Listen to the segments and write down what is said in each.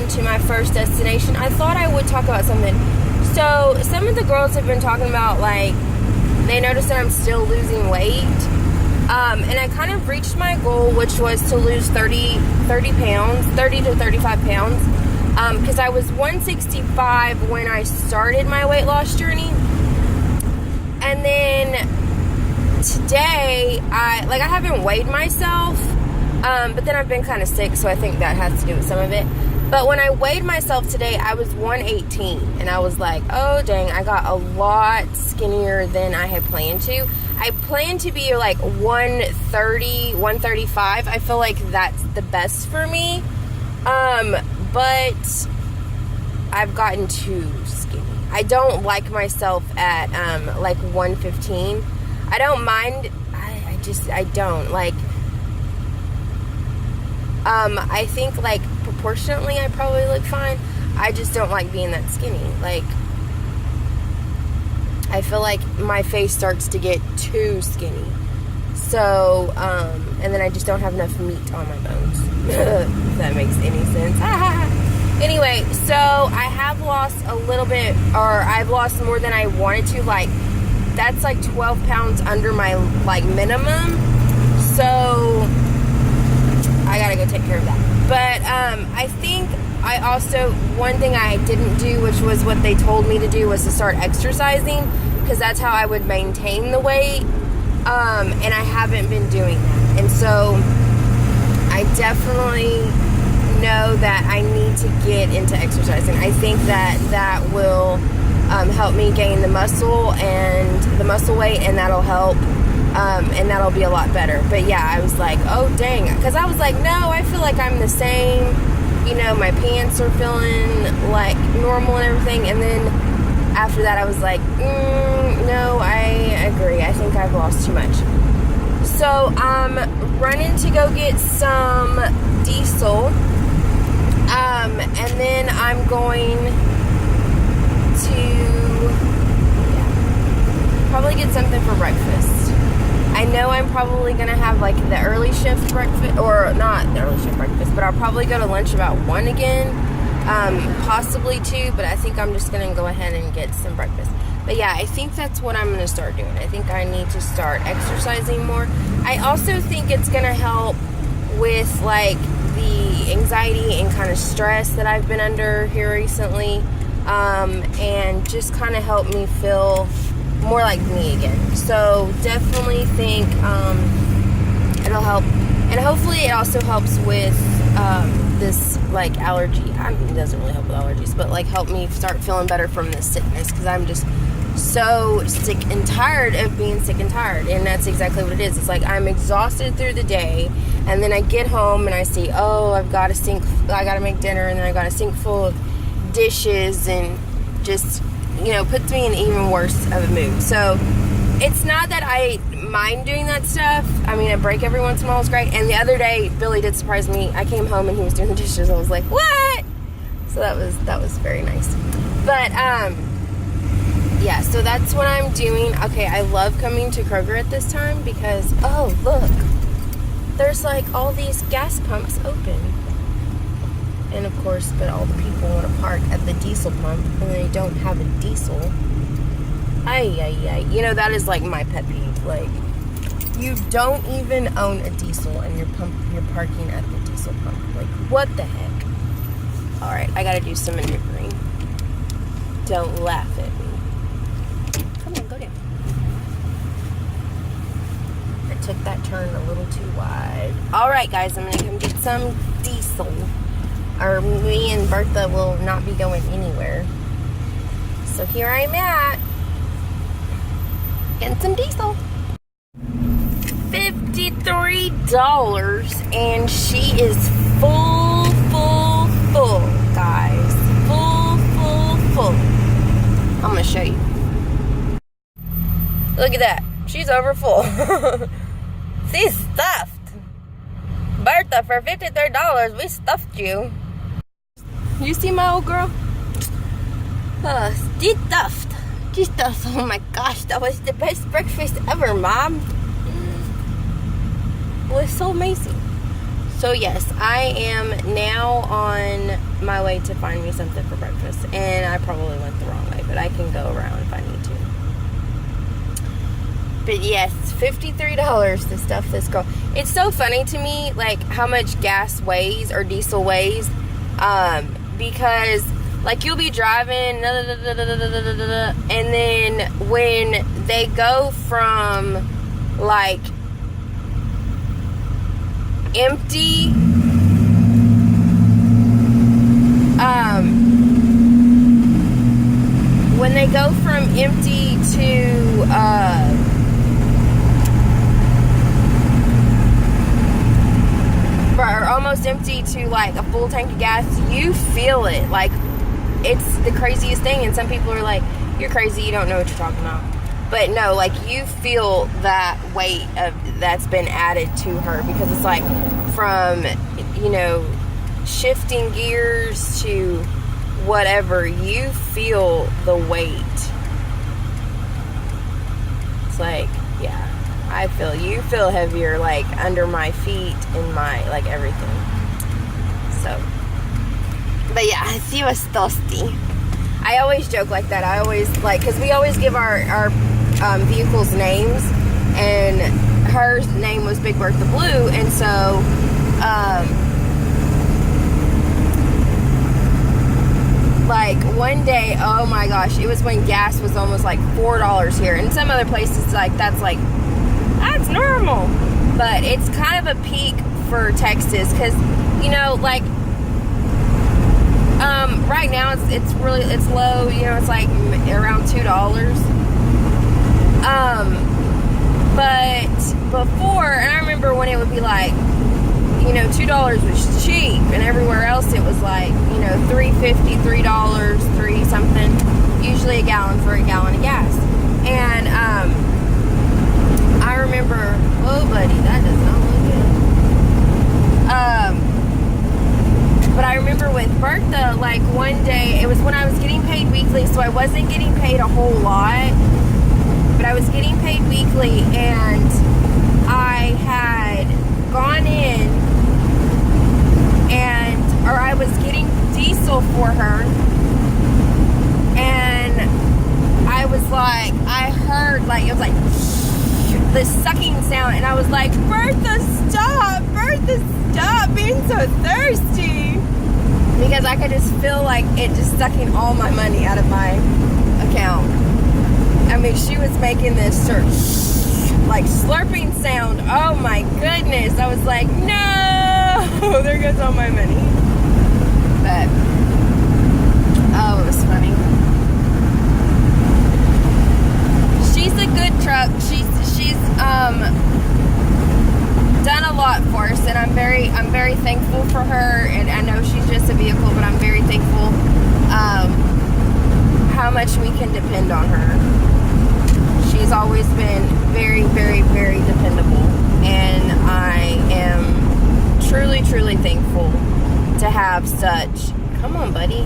on to my first destination, I thought I would talk about something. So some of the girls have been talking about, like, they noticed that I'm still losing weight. And I kind of reached my goal, which was to lose 30 pounds, 30 to 35 pounds. Because I was 165 when I started my weight loss journey. And then today, I haven't weighed myself. But then I've been kind of sick, so I think that has to do with some of it. But when I weighed myself today, I was 118. And I was like, oh, dang, I got a lot skinnier than I had planned to. I planned to be like 130, 135. I feel like that's the best for me. But I've gotten too skinny. I don't like myself at, like 115. I don't mind. I don't. Like, I think, like, proportionately, I probably look fine. I just don't like being that skinny. Like, I feel like my face starts to get too skinny. So, and then I just don't have enough meat on my bones. If that makes any sense. Anyway, so I have lost a little bit, or I've lost more than I wanted to. Like, that's like 12 pounds under my, like, minimum. So I gotta go take care of that. But I think I also, one thing I didn't do, which was what they told me to do, was to start exercising, because that's how I would maintain the weight. And I haven't been doing that. And so I definitely know that I need to get into exercising. I think that that will help me gain the muscle and the muscle weight, and that'll help. And that'll be a lot better. But yeah, I was like, oh dang, because I was like, no, I feel like I'm the same, you know, my pants are feeling like normal and everything. And then after that I was like, no, I agree, I think I've lost too much. So I'm running to go get some diesel, and then I'm going to probably get something for breakfast. I know I'm probably going to have, like, the early shift breakfast, or not the early shift breakfast, but I'll probably go to lunch about 1 again, possibly 2, but I think I'm just going to go ahead and get some breakfast. But yeah, I think that's what I'm going to start doing. I think I need to start exercising more. I also think it's going to help with, like, the anxiety and kind of stress that I've been under here recently, and just kind of help me feel more like me again. So definitely think it'll help, and hopefully it also helps with this, like, allergy. I mean, it doesn't really help with allergies, but, like, help me start feeling better from this sickness, because I'm just so sick and tired of being sick and tired. And that's exactly what it is. It's like I'm exhausted through the day, and then I get home and I see, oh, I gotta make dinner, and then I got a sink full of dishes, and just, you know, puts me in even worse of a mood. So it's not that I mind doing that stuff. I mean, a break every once in a while is great. And the other day, Billy did surprise me. I came home and he was doing the dishes. I was like, what? So that was very nice. But yeah, so that's what I'm doing. Okay, I love coming to Kroger at this time because, oh, look, there's, like, all these gas pumps open. And of course, but all the people want to park at the diesel pump, and they don't have a diesel. You know, that is, like, my pet peeve. Like, you don't even own a diesel, and you're parking at the diesel pump. Like, what the heck? All right, I gotta do some maneuvering. Don't laugh at me. Come on, go down. I took that turn a little too wide. All right, guys, I'm gonna come get some diesel. Or me and Bertha will not be going anywhere. So here I'm at. Getting some diesel. $53. And she is full, guys. Full. I'm going to show you. Look at that. She's over full. She's stuffed. Bertha, for $53, we stuffed you. You see my old girl? She's stuffed. She's stuffed. Oh my gosh, that was the best breakfast ever, Mom. It was so amazing. So yes, I am now on my way to find me something for breakfast. And I probably went the wrong way, but I can go around if I need to. But yes, $53 to stuff this girl. It's so funny to me, like, how much gas weighs or diesel weighs. Because, like, you'll be driving, and then when they go from, like, empty, when they go from empty to, or almost empty to, like, a full tank of gas, you feel it. Like, it's the craziest thing. And some people are like, you're crazy, you don't know what you're talking about. But no, like, you feel that weight that's been added to her, because it's like from, you know, shifting gears to whatever, you feel the weight. It's like, yeah, you feel heavier, like, under my feet and my, like, everything. So, but yeah, she was thirsty. I always joke like that. I always, like, because we always give our vehicles names, and her name was Big Bertha Blue, and so, like, one day, oh my gosh, it was when gas was almost like $4 here. In some other places, like, that's normal. But it's kind of a peak for Texas, because, you know, like, right now it's low, you know, it's like around $2. But before, and I remember when it would be like, you know, $2 was cheap, and everywhere else it was like, you know, $3.50, $3, $3 something, usually a gallon for a gallon of gas. And I remember, oh buddy, that does not look good. But I remember with Bertha, like, one day, it was when I was getting paid weekly, so I wasn't getting paid a whole lot, but I was getting paid weekly, and I had gone in, or I was getting diesel for her, and I was like, I heard, like, it was like this sucking sound, and I was like, Bertha, stop being so thirsty, because I could just feel like it just sucking all my money out of my account. I mean, she was making this sort of, like, slurping sound. Oh my goodness. I was like, no, there goes all my money. But, oh, it was funny. She's a good truck. She's done a lot for us, and I'm very thankful for her. And I know she's just a vehicle, but I'm very thankful how much we can depend on her. She's always been very, very, very dependable, and I am truly, truly thankful to have such, come on buddy,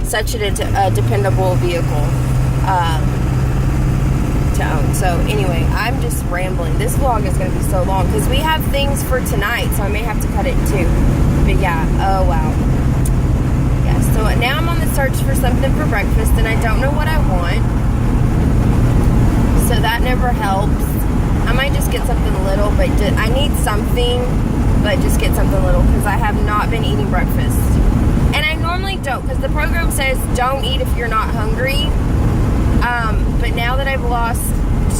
such a dependable vehicle to own. So anyway, I'm just rambling. This vlog is going to be so long because we have things for tonight, so I may have to cut it too. But yeah, oh wow. Yeah, so now I'm on the search for something for breakfast, and I don't know what I want, so that never helps. I might just get something little, but I need something, but just get something little, because I have not been eating breakfast. And I normally don't, because the program says don't eat if you're not hungry. But now that I've lost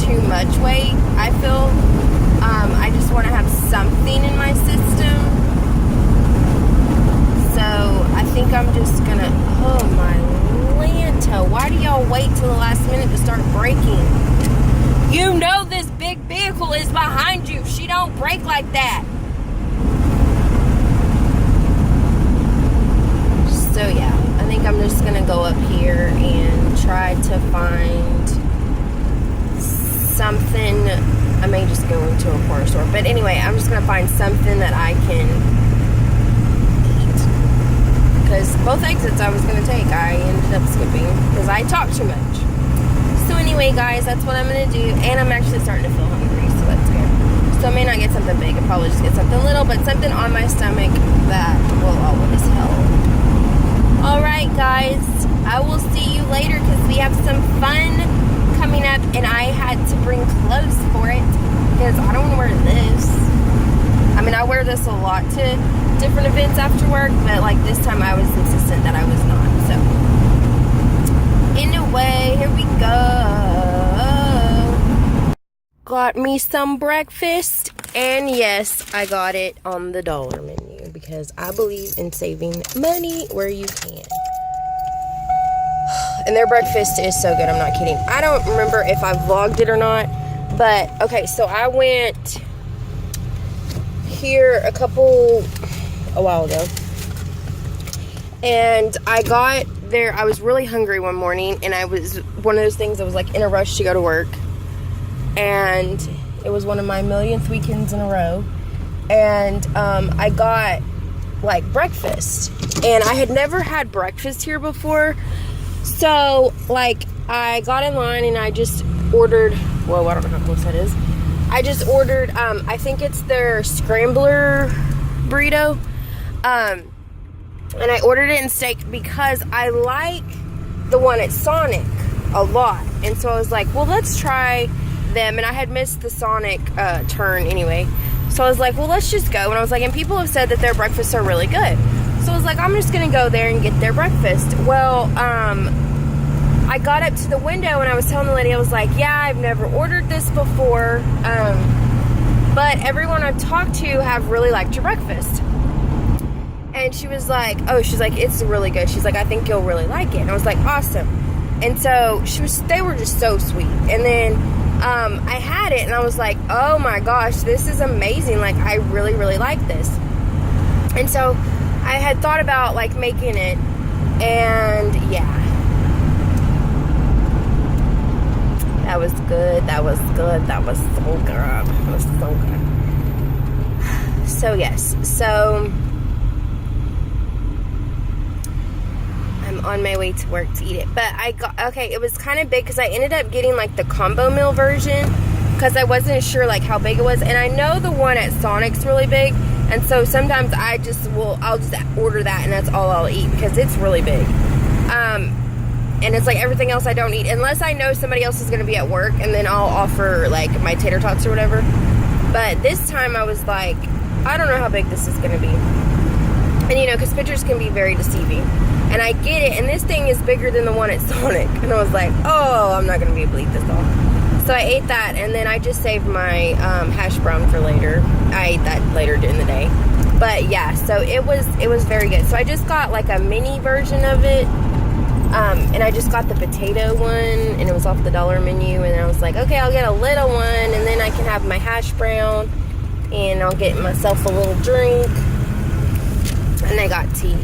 too much weight, I feel I just want to have something in my system. So I think I'm just gonna, oh my Lanta, why do y'all wait till the last minute to start braking? You know this big vehicle is behind you. She don't brake like that. So yeah, I think I'm just gonna go up here and try to find something. I may just go into a corner store, but anyway, I'm just gonna find something that I can eat, because both exits I was gonna take, I ended up skipping because I talked too much. So anyway, guys, that's what I'm gonna do, and I'm actually starting to feel hungry, so that's good. So I may not get something big. I'll probably just get something little, but something on my stomach that will always help. Alright guys, I will see you later because we have some fun coming up, and I had to bring clothes for it because I don't want to wear this. I mean, I wear this a lot to different events after work, but like this time I was insistent that I was not. So anyway, here we go. Got me some breakfast, and yes, I got it on the dollar menu because I believe in saving money where you can. And their breakfast is so good, I'm not kidding. I don't remember if I vlogged it or not, but okay, so I went here a while ago, and I got there. I was really hungry one morning, and I was one of those things that was like in a rush to go to work, and it was one of my millionth weekends in a row, and I got like breakfast, and I had never had breakfast here before. So, like, I got in line and I just ordered, whoa, I don't know how close that is. I just ordered, I think it's their scrambler burrito. And I ordered it in steak because I like the one at Sonic a lot. And so I was like, well, let's try them. And I had missed the Sonic turn anyway. So I was like, well, let's just go. And I was like, and people have said that their breakfasts are really good. So I was like, I'm just going to go there and get their breakfast. Well, I got up to the window and I was telling the lady, I was like, yeah, I've never ordered this before. But everyone I've talked to have really liked your breakfast. And she was like, oh, she's like, it's really good. She's like, I think you'll really like it. And I was like, awesome. And so they were just so sweet. And then I had it and I was like, oh my gosh, this is amazing. Like, I really, really like this. And so I had thought about like making it, and yeah, that was good. That was good. That was so good. That was so good. So yes, so I'm on my way to work to eat it. But I got, okay, it was kind of big because I ended up getting like the combo meal version because I wasn't sure like how big it was, and I know the one at Sonic's really big. And so sometimes I'll just order that and that's all I'll eat because it's really big. And it's like everything else I don't eat unless I know somebody else is going to be at work, and then I'll offer like my tater tots or whatever. But this time I was like, I don't know how big this is going to be. And you know, because pictures can be very deceiving. And I get it, and this thing is bigger than the one at Sonic. And I was like, oh, I'm not going to be able to eat this all. So I ate that, and then I just saved my hash brown for later. I ate that later in the day. But yeah, so it was very good. So I just got like a mini version of it, and I just got the potato one, and it was off the dollar menu. And I was like, okay, I'll get a little one, and then I can have my hash brown, and I'll get myself a little drink. And I got tea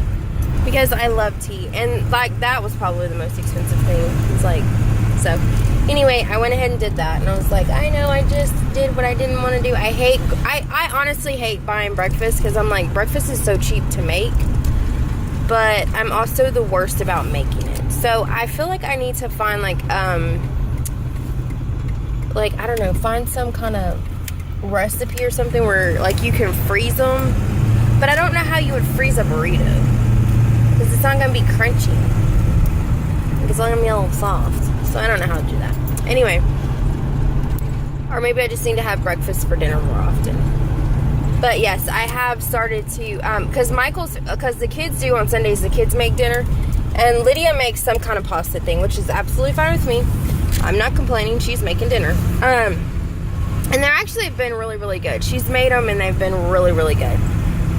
because I love tea, and like that was probably the most expensive thing. It's like, so anyway, I went ahead and did that, and I was like, I know, I just did what I didn't want to do. I honestly hate buying breakfast because I'm like, breakfast is so cheap to make, but I'm also the worst about making it. So I feel like I need to find like I don't know, find some kind of recipe or something where like you can freeze them, but I don't know how you would freeze a burrito because it's not going to be crunchy. It's only going to be a little soft. So I don't know how to do that. Anyway, or maybe I just need to have breakfast for dinner more often. But yes, I have started to, because the kids do on Sundays, the kids make dinner, and Lydia makes some kind of pasta thing, which is absolutely fine with me. I'm not complaining. She's making dinner. And they're actually been really, really good. She's made them, and they've been really, really good.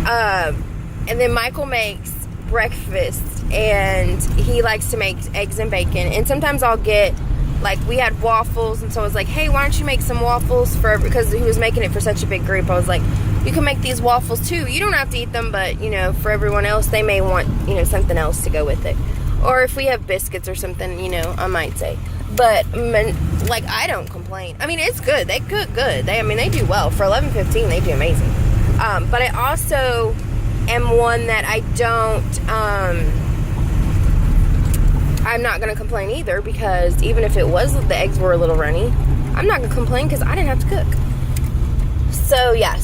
And then Michael makes breakfast, and he likes to make eggs and bacon, and sometimes I'll get, like, we had waffles, and so I was like, hey, why don't you make some waffles because he was making it for such a big group. I was like, you can make these waffles too. You don't have to eat them, but you know, for everyone else, they may want, you know, something else to go with it. Or if we have biscuits or something, you know, I might say. But like, I don't complain. I mean, it's good. They cook good. They do well. For $11.15, they do amazing. But I also am one that I don't, I'm not going to complain either, because even if it was, the eggs were a little runny, I'm not going to complain because I didn't have to cook. So yeah,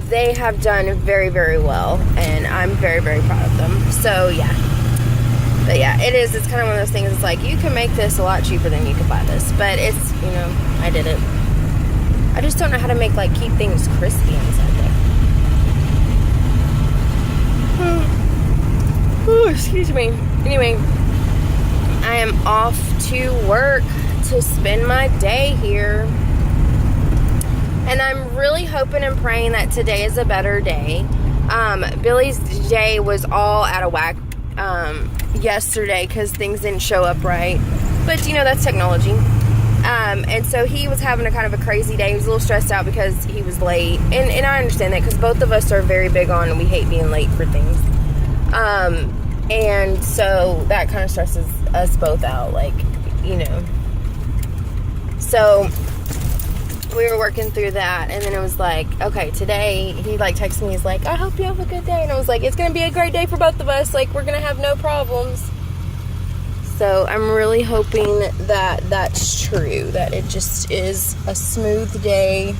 they have done very, very well, and I'm very, very proud of them. So yeah. But yeah, it's kind of one of those things. It's like, you can make this a lot cheaper than you could buy this, but it's, you know, I did it. I just don't know how to make, like, keep things crispy inside there. Oh, excuse me. Anyway, I am off to work to spend my day here. And I'm really hoping and praying that today is a better day. Billy's day was all out of whack yesterday because things didn't show up right. But, you know, that's technology. And so he was having a kind of a crazy day. He was a little stressed out because he was late. And I understand that because both of us are very big on, we hate being late for things. And so that kind of stresses us both out, like, you know. So we were working through that, and then it was like, okay, today, he like texted me, he's like, I hope you have a good day. And I was like, it's gonna be a great day for both of us, like, we're gonna have no problems. So I'm really hoping that that's true, that it just is a smooth day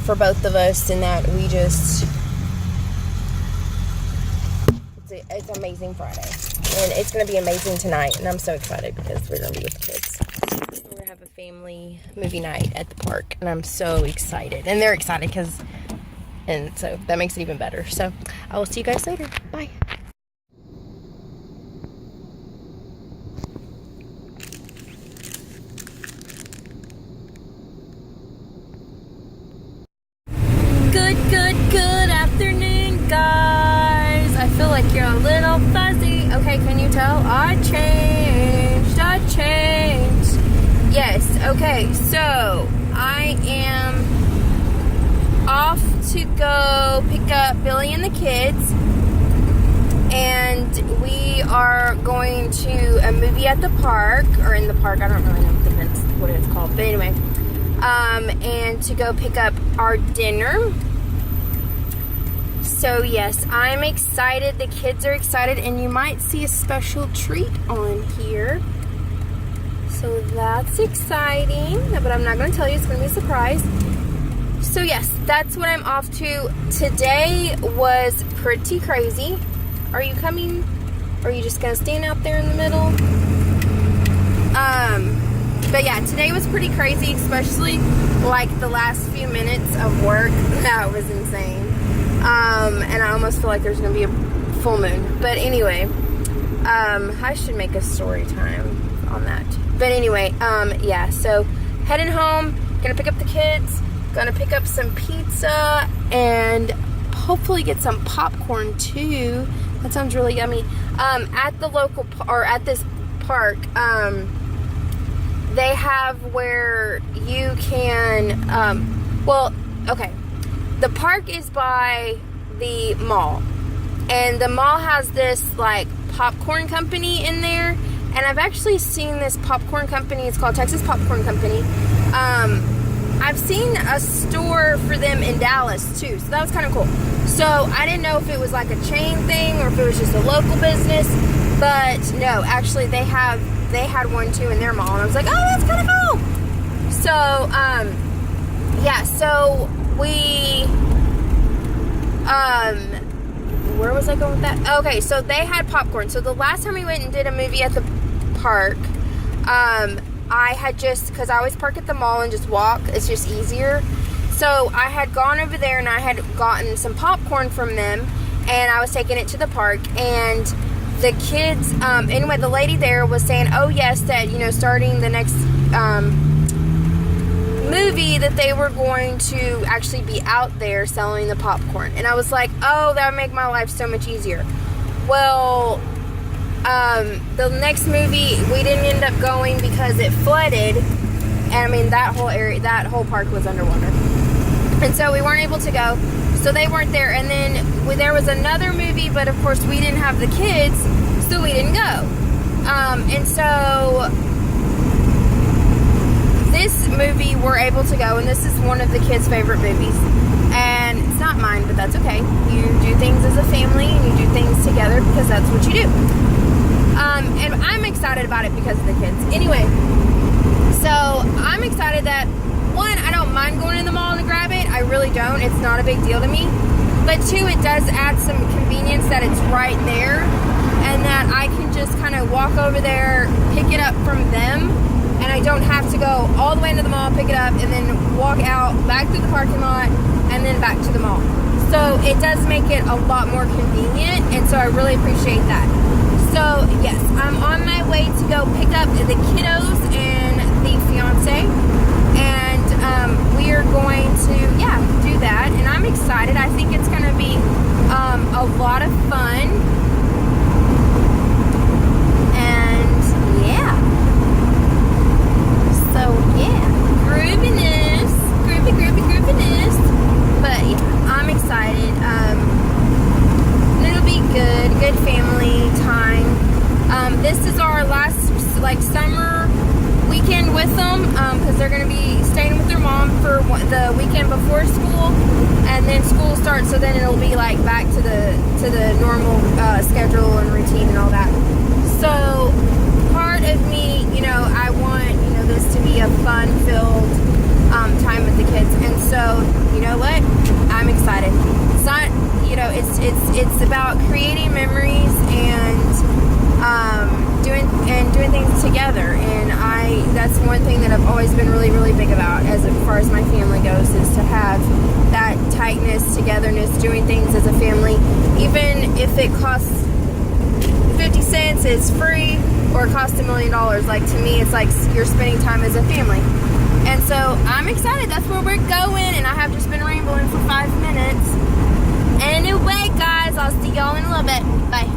for both of us, and that we just, it's amazing Friday, and it's gonna be amazing tonight, and I'm so excited because we're gonna be with the kids. We're gonna have a family movie night at the park, and I'm so excited, and they're excited and so that makes it even better. So I will see you guys later. Bye. Good afternoon, guys. I feel like you're a little fuzzy. Okay, can you tell? I changed. Yes, okay, so I am off to go pick up Billy and the kids, and we are going to a movie at the park, or in the park, I don't really know, depends what it's called, but anyway, and to go pick up our dinner. So yes, I'm excited, the kids are excited, and you might see a special treat on here. So that's exciting, but I'm not going to tell you, it's going to be a surprise. So yes, that's what I'm off to. Today was pretty crazy. Are you coming? Or are you just going to stand out there in the middle? But yeah, today was pretty crazy, especially like the last few minutes of work. That was insane. And I almost feel like there's going to be a full moon. But anyway, I should make a story time on that. But anyway, yeah, so heading home, gonna pick up the kids, gonna pick up some pizza, and hopefully get some popcorn too. That sounds really yummy. At the local, or at this park, they have where you can, well, okay, the park is by the mall, and the mall has this, like, popcorn company in there. And I've actually seen this popcorn company. It's called Texas Popcorn Company. I've seen a store for them in Dallas too, so that was kind of cool. So I didn't know if it was like a chain thing or if it was just a local business, but no, actually they had one too in their mall, and I was like, oh, that's kind of cool. So yeah, so we where was I going with that? Okay, so they had popcorn. So the last time we went and did a movie at the park, I had just, because I always park at the mall and just walk, it's just easier. So I had gone over there and I had gotten some popcorn from them, and I was taking it to the park, and the kids, anyway, the lady there was saying, oh yes, that, you know, starting the next movie that they were going to actually be out there selling the popcorn. And I was like, oh, that would make my life so much easier. Well, the next movie we didn't end up going because it flooded, and I mean that whole area, that whole park was underwater, and so we weren't able to go, so they weren't there. And then there was another movie, but of course we didn't have the kids, so we didn't go. And so this movie we're able to go, and this is one of the kids' favorite movies, and it's not mine, but that's okay. You do things as a family, and you do things together because that's what you do. And I'm excited about it because of the kids. Anyway, so I'm excited that, one, I don't mind mind going in the mall to grab it. I really don't. It's not a big deal to me. But two, it does add some convenience that it's right there, and that I can just kind of walk over there, pick it up from them, and I don't have to go all the way into the mall, pick it up, and then walk out back through the parking lot, and then back to the mall. So it does make it a lot more convenient, and so I really appreciate that. So yes, I'm on my way to go pick up the kiddos and the fiance, and we are going to, do that, and I'm excited. I think it's going to be a lot of fun, and grooviness, grooviness, but I'm excited. It'll be good family time. This is our last summer weekend with them, because they're going to be staying with their mom for the weekend before school, and then school starts, so then it'll be back to the normal schedule and routine and all that. So part of me, I want this to be a fun-filled time with the kids, and so you know what, I'm excited. It's not, it's about creating memories and doing things together, and that's one thing that I've always been really, really big about as far as my family goes, is to have that tightness, togetherness, doing things as a family, even if it costs 50 cents, it's free, or it costs $1 million. To me, it's like you're spending time as a family. And so I'm excited. That's where we're going, and I have just been rambling for 5 minutes. Anyway, guys, I'll see y'all in a little bit. Bye.